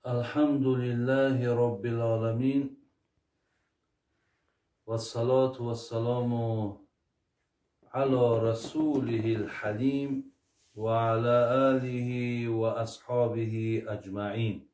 الحمد لله رب العالمين والصلاة والسلام على رسوله الحليم وعلى آله وأصحابه أجمعين.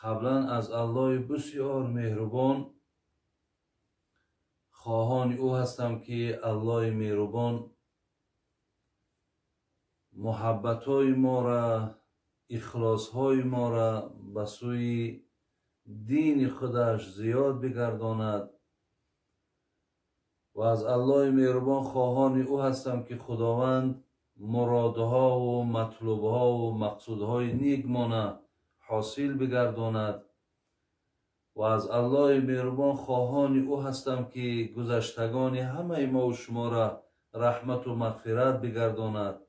قبلا از الله بسیار مهربان خواهان او هستم که الله مهربان محبت‌های ما را، اخلاص‌های ما را به سوی دین خودش زیاد بگرداند و از الله مهربان خواهان او هستم که خداوند مرادها و مطلوبها و مقصودهای نیک ما حاصل بگرداند و از الله مهربان خواهان او هستم که گذشتگان همه ما و شما را رحمت و مغفرت بگرداند،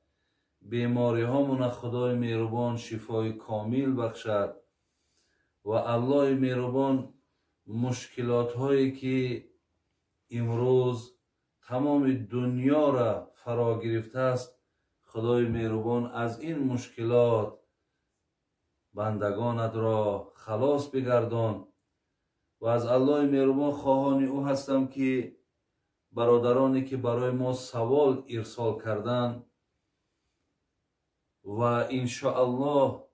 بیماری هامون خدای مهربان شفای کامل بخشد و الله مهربان مشکلات هایی که امروز تمام دنیا را فرا گرفته است، خدای مهربان از این مشکلات بندگانت را خلاص بگردان و از الله مهربان خواهان او هستم که برادرانی که برای ما سوال ارسال کردند و انشاءالله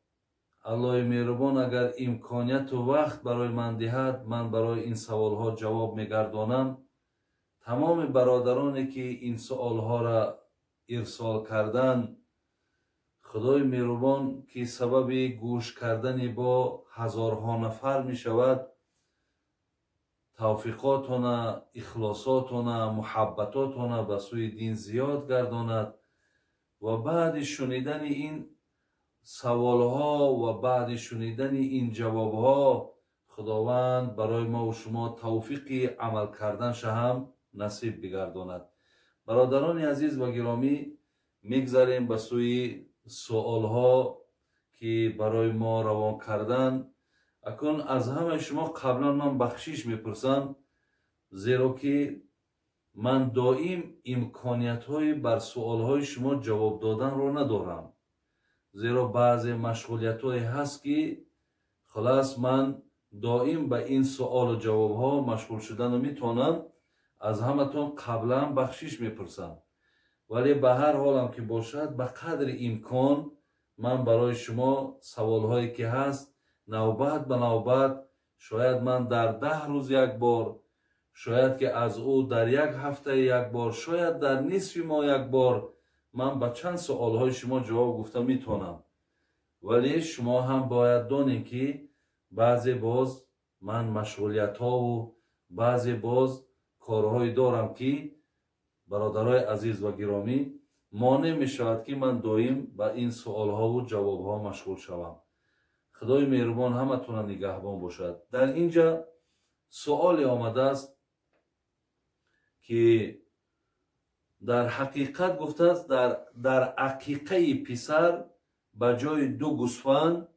الله مهربان اگر امکانیت و وقت برای من دهد من برای این سوال ها جواب میگردانم. تمام برادرانی که این سوال ها را ارسال کردند، خدای مهربان که سبب گوش کردن با هزارها نفر می شود، توفیقاتنا، اخلاصاتنا، محبتاتنا به سوی دین زیاد گرداند و بعد شنیدن این سوال ها و بعد شنیدن این جواب ها خداوند برای ما و شما توفیق عمل کردن هم نصیب بگرداند. برادران عزیز و گرامی، میگذاریم به سوی سوال ها که برای ما روان کردن. اکنون از همه شما قبلا من بخشش میپرسم، زیرا که من دائم امکانیت های بر سوال های شما جواب دادن رو ندارم، زیرا بعضی مشغولیت های هست که خلاص من دائم به این سوال و جواب ها مشغول شدن رو میتونم. از همه تون قبلا بخشش میپرسم، ولی به هر حالم که باشد به قدر امکان من برای شما سوال هایی که هست نوبت به نوبت، شاید من در 10 روز یک بار، شاید که از او در یک هفته یک بار، شاید در نصف ماه یک بار من به چند سوال های شما جواب گفته میتونم. ولی شما هم باید دانید که بعضی باز من مشغولیت ها و بعضی باز کارهای دارم که برادرای عزیز و گرامی مانع می شود که من دائم به این سوال ها و جواب ها مشغول شوم. خدای مهربان همه تون نگهبان باشد. در اینجا سوال آمده است که در حقیقت گفته است در عقیقه پسر به جای 2 گوسفند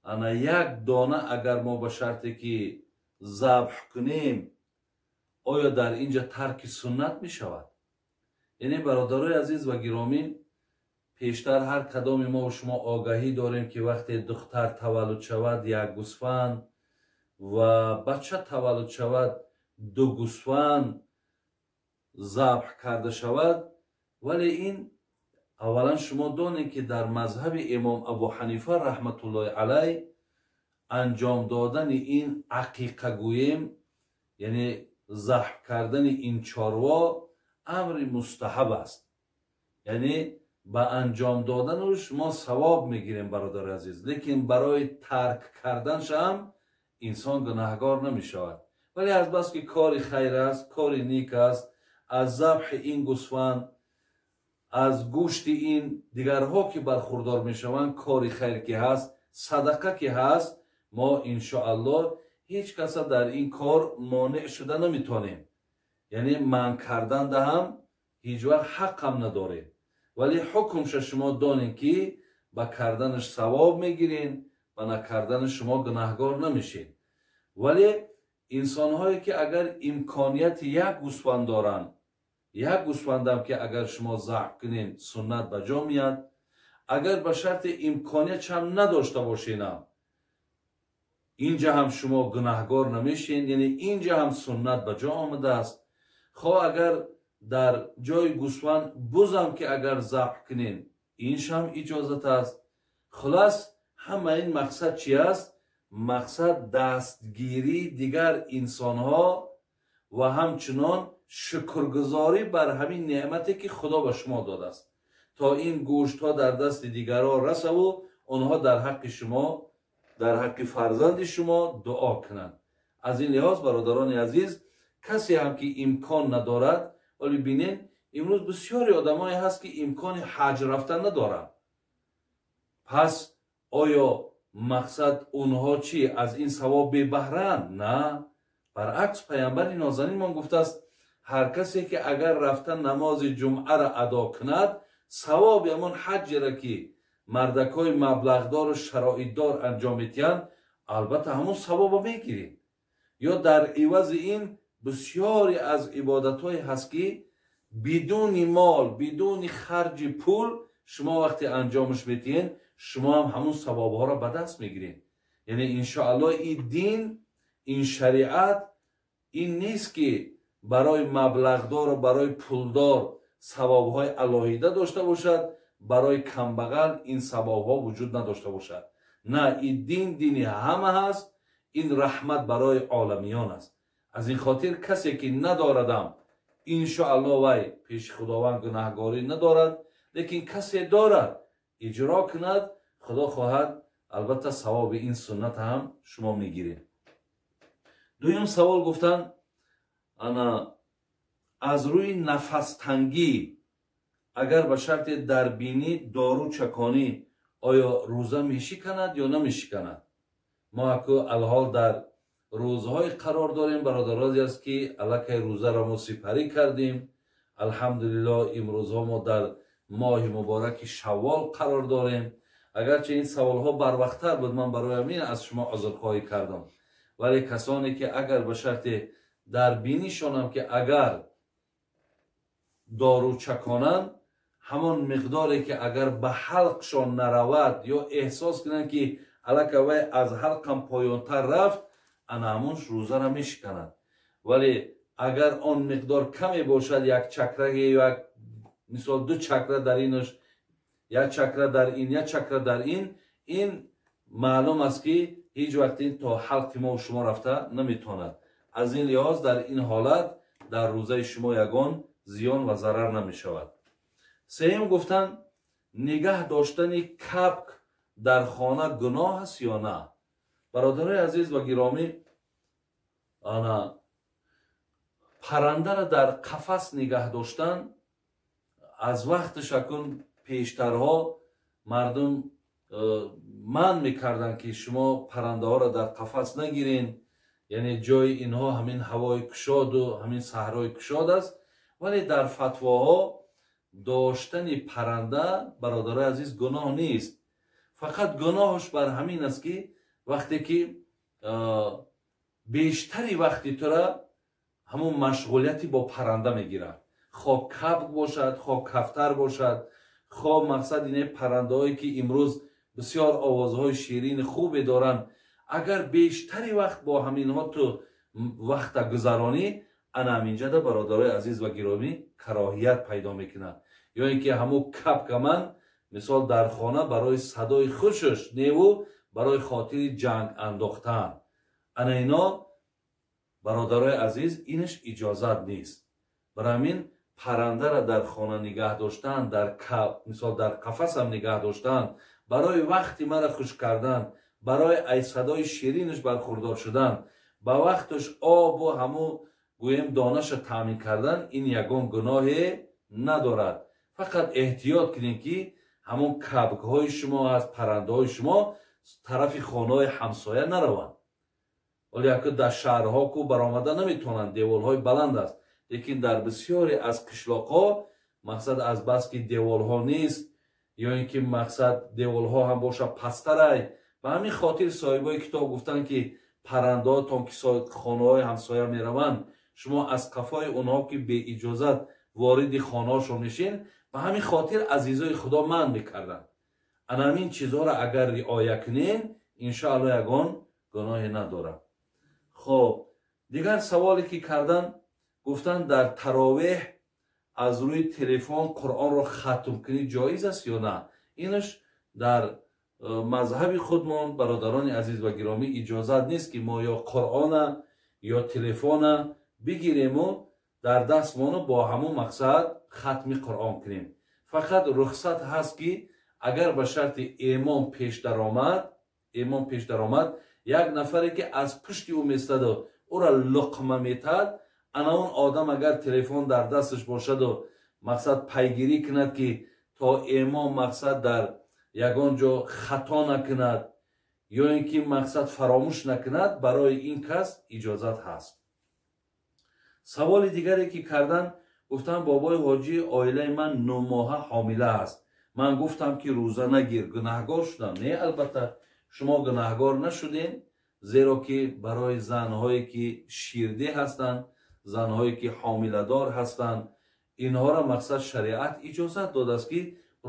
انا 1 دانه اگر ما به شرطی که ذبح کنیم آیا در اینجا ترک سنت می شود؟ یعنی برادرای عزیز و گرامی، پیشتر هر کدام ما و شما آگاهی داریم که وقتی دختر تولد شود 1 گوسفند و بچه تولد شود 2 گوسفند ذبح کرده شود. ولی این اولا شما دانید که در مذهب امام ابو حنیفه رحمت الله علیه انجام دادن این عقیقه گویم، یعنی ذبح کردن این چاروا امر مستحب است، یعنی با انجام دادنش ما ثواب میگیریم برادر عزیز، لیکن برای ترک کردنش هم انسان گناهگار نمی شود. ولی از بس که کار خیر است، کار نیک است، از ذبح این گوسفند، از گوشت این دیگرها که برخوردار می شوند، کار خیر که هست، صدقه که هست، ما انشاءالله هیچ کس در این کار مانع شده نمیتونیم، یعنی منع کردن ده هم هیچ وقت حق هم نداره. ولی حکمش شما دانین که با کردنش ثواب میگیرین و نکردن شما گناهگار نمیشین. ولی انسان هایی که اگر امکانیت 1 گوسفند دارن، 1 گوسفند هم که اگر شما ذبح کنین سنت به جا میاد، اگر به شرط امکانیت هم نداشته باشین، اینجا هم شما گناهگار نمیشین. یعنی اینجا هم سنت به جا آمده است. خواه اگر در جای گوسفند بزم که اگر ذبح کنین، اینش هم اجازت است. خلاص همه این مقصد چی است؟ مقصد دستگیری دیگر انسان ها و همچنان شکرگزاری بر همین نعمتی که خدا به شما داده است، تا این گوشت ها در دست دیگران رسه و آنها در حق شما، در حق فرزند شما دعا کنند. از این لحاظ برادران عزیز، کسی هم که امکان ندارد، ولی بینین امروز بسیاری آدمایی هست که امکان حج رفتن ندارند. پس آیا مقصد اونها چی؟ از این ثواب بی بهرند؟ نه، برعکس پیامبر نازنین ما گفته است هر کسی که اگر رفتن نماز جمعه را ادا کند، ثواب همان حج را که مردکای مبلغدار و شرایطدار انجام میتین، البته همون ثواب میگیرید. یا در عوض این بسیاری از عبادت های هست که بدون مال، بدون خرج پول شما وقتی انجامش میتین، شما هم همون ثواب ها را به دست میگیرین. یعنی انشاءالله این دین، این شریعت این نیست که برای مبلغدار و برای پولدار ثواب های الهیده داشته باشد، برای کمبغل این ثواب ها وجود نداشته باشد. نه، این دین دینی همه هست. این رحمت برای عالمیان است. از این خاطر کسی که نداردم انشاءالله وی پیش خداوند گناهگاری ندارد، لیکن کسی دارد اجرا کند، خدا خواهد البته ثواب این سنت هم شما میگیرید. دویم سوال گفتن انا از روی نفس تنگی اگر به شرط دربینی دارو چکانی آیا روزه میشکند یا نمیشکند؟ ما اکو الحال در روزهای قرار داریم. برادرانی است که الکی روزه را ما سپری کردیم. الحمدلله امروز ها ما در ماه مبارک شوال قرار داریم. اگرچه این سوال ها بر وقت‌تر بود، من برای همین از شما عذرخواهی کردم. ولی کسانی که اگر به شرط دربینیشان هم که اگر دارو چکانند، همان مقداری که اگر به حلقشان نرود یا احساس کنند که الکی وی از حلقم پایانتر رفت، انا همونش روزه را میشکند. ولی اگر آن مقدار کمی باشد، یک چکره یا یک مثال دو چکره در اینش، یک چکره در این، یک چکره در این معلوم است که هیچ وقت این تا حلق ما و شما رفته نمیتواند. از این لحاظ در این حالت در روزه شما یگان زیان و ضرر نمی شود. سوم گفتن نگه داشتن کبک در خانه گناه است یا نه؟ برادرای عزیز و گرامی، پرنده را در قفس نگه داشتن از وقت شکن پیشترها مردم من میکردن که شما پرنده ها را در قفس نگیرین، یعنی جای اینها همین هوای کشاد و همین صحرای کشاد است. ولی در فتواها داشتن پرنده برادرای عزیز گناه نیست. فقط گناهش بر همین است که وقتی که بیشتری وقتی تو را همون مشغولیتی با پرنده میگیره، خواه کبک باشد، خواه کفتر باشد، خواه مقصد اینه پرنده هایی که امروز بسیار آوازهای شیرین خوبی دارن، اگر بیشتری وقت با همین ها تو وقت گذرانی، انا همینجا ده برادرای عزیز و گرامی کراهیت پیدا میکنه. یا اینکه همون کبک من مثال در خانه برای صدای خوشش نیو برای خاطر جنگ انداختن، انا اینا برادرای عزیز اینش اجازت نیست. برای همین پرنده را در خانه نگه داشتن، در مثال در قفس هم نگه داشتن، برای وقتی مرا خوش کردن، برای ای صدای شیرینش برخوردار شدن، با وقتش آب و همو گویم دانش تامین کردن، این یگان گناهی ندارد. فقط احتیاط کنین که همون کبک های شما از پرنده های شما طرف خانه های همسایه نروند. ولی اگر در شهرها کو برآمده نمیتونن، دیوال های بلند است، لیکن در بسیاری از قشلاق ها مقصد از بس که دیوال ها نیست یا اینکه مقصد دیوال ها هم باشه پستره، به همین خاطر صاحبای کتاب گفتن که پرنده ها تا که خانه های همسایه میروند، شما از قفای اونها که به اجازت وارد خانه هاشون میشین، به همین خاطر عزیزای خدا منع میکردن. анамин чизҳоро агар риоя кунен иншоалло ягон гуноҳе надорад. хоб дигар саволе ки кардан, гуфтанд дар таровеҳ аз рӯи телефон қуръонро хатм кунӣ ҷоиз аст ё на? инаш дар мазҳаби худмон бародарони азиз ва гиромӣ иҷозат нест ки мо ё қуръона ё телефона бигирему дар дастмону бо ҳамон мақсад хатми қуръон кунем. фақат рухсат ҳаст ки агар ба шарти эмом пеш даромад як нафаре ки аз пушти ӯ местаду ӯра луқма метад, ана он одам агар телефон дар дасташ бошаду мақсад пайгирӣ кунад ки то эмом мақсад дар ягон ҷо хато накунад ё ин ки мақсад фаромӯш накунад, барои ин кас иҷозат ҳаст. саволи дигаре ки кардан, гуфтам бобои ҳоҷӣ оилаи ман 9 моҳа ҳомила аст. ман гуфтам ки рӯза нагир, гунаҳгор шудам. не, албатта шумо гунаҳгор нашудем, зеро ки барои занҳое ки ширдеҳ ҳастанд, занҳое ки ҳомиладор ҳастанд, инҳоро мақсад шариат иҷозат додааст ки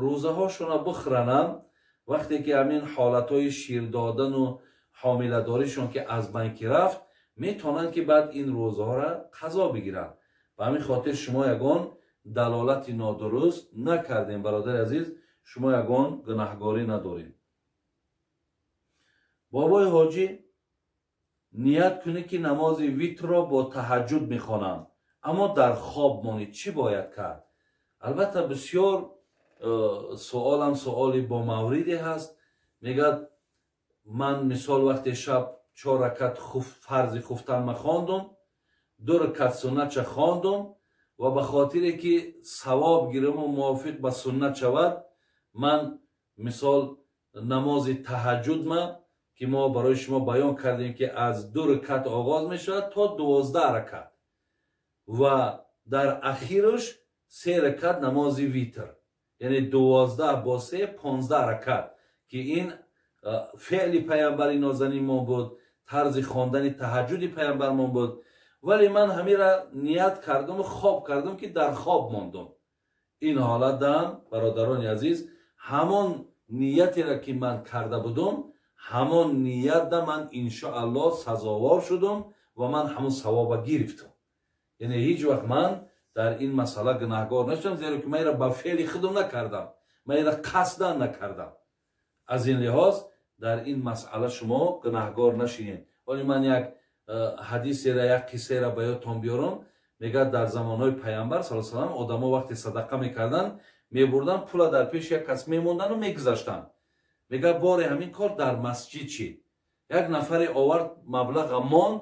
рӯзаҳошона бихӯрананд. вақте ки ҳамин ҳолатҳои ширдодану ҳомиладоришон ки аз байн ки рафт, метавонанд ки баъд ин рӯзаҳоро қазо бигиранд. ба ҳамин хотир шумо ягон далолати нодуруст накардем. бародари азиз, шумо ягон гунаҳгорӣ надоред. бобои ҳоҷӣ ният кунӣ ки намози витрро бо таҳаҷҷуд мехонам, аммо дар хоб монӣ, чӣ бояд кард? албатта бисёр суолам суоли бомавриде ҳаст. мегӯяд ман мисол вақте шаб 4 ракат фарзи хуфтанма хондум, 2 ракат суннатша хондум ва ба хотире ки савоб гирему мувофиқ ба суннат шавад, ман мисол намози таҳаҷҷудма ки мо барои шумо баён кардем ки аз 2 ракат оғоз мешавад то 12 ракат ва дар ахираш 3 ракат намози витр, яъне 12 бо 3 15 ракат, ки ин феъли пайғамбари нозанинмон буд, тарзи хондани таҳаҷҷуди пайғамбармон буд. вале ман ҳамира ният кардум, хоб кардум ки дар хоб мондум. ин ҳолатдам бародарони азиз, ҳамон ниятеро ки ман карда будум, ҳамон ниятда ман иншоаллоҳ сазовор шудум ва ман ҳамон савоба гирифтум. яъне ҳеҷ вақт ман дар ин масъала гунаҳгор нашудам, зеро ки ман ира ба феъли худум накардам, ман ира қасдан накардам. аз ин лиҳоз дар ин масъала шумо гунаҳгор нашинед. вале ман як ҳадисера, як қиссаера ба ёдтон биёрам. мегӯяд дар замонҳои пайғамбар саллаллоҳу алайҳи ва саллам одамо вақте садақа мекарданд, мебурданд пула дар пеши як кас мемондану мегузаштанд. мегӯяд бори ҳамин кор дар масҷид шид. як нафаре овард маблаға мон,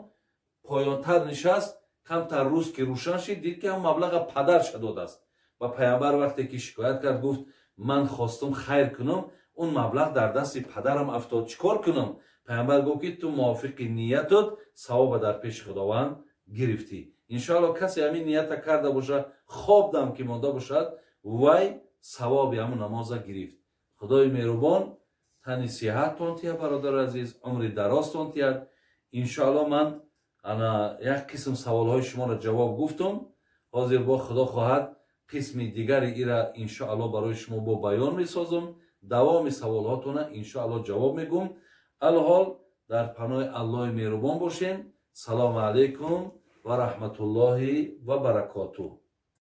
поёнтар нишаст, камтар рӯз ки рӯшан шид, дид ки ҳам маблаға падарша додааст. ба пайғамбар вақте ки шикоят кард, гуфт ман хостум хайр кунам, он маблағ дар дасти падарам афтод, чӣ кор кунам? пайғамбар гуфт ки ту мувофиқи ниятот савоба дар пеши худованд гирифтӣ. иншоаллоҳ касе ҳамин нията карда бошад, хобдам ки монда бошад, вай савоби ҳамон намоза гирифт. худои меҳрубон тани сиҳаттон тиҳад, бародари азиз, умри дарозтон тиҳад. иншоаллоҳ ман ана як қисм саволҳои шуморо ҷавоб гуфтум. ҳозир бо худо хоҳад қисми дигари ира иншоаллоҳ барои шумо бо баён месозам. давоми саволҳотона иншоаллоҳ ҷавоб мегӯм. алҳол дар паноҳи аллоҳи меҳрубон бошед. салому алайкум ва раҳматуллоҳи ва баракотуҳ.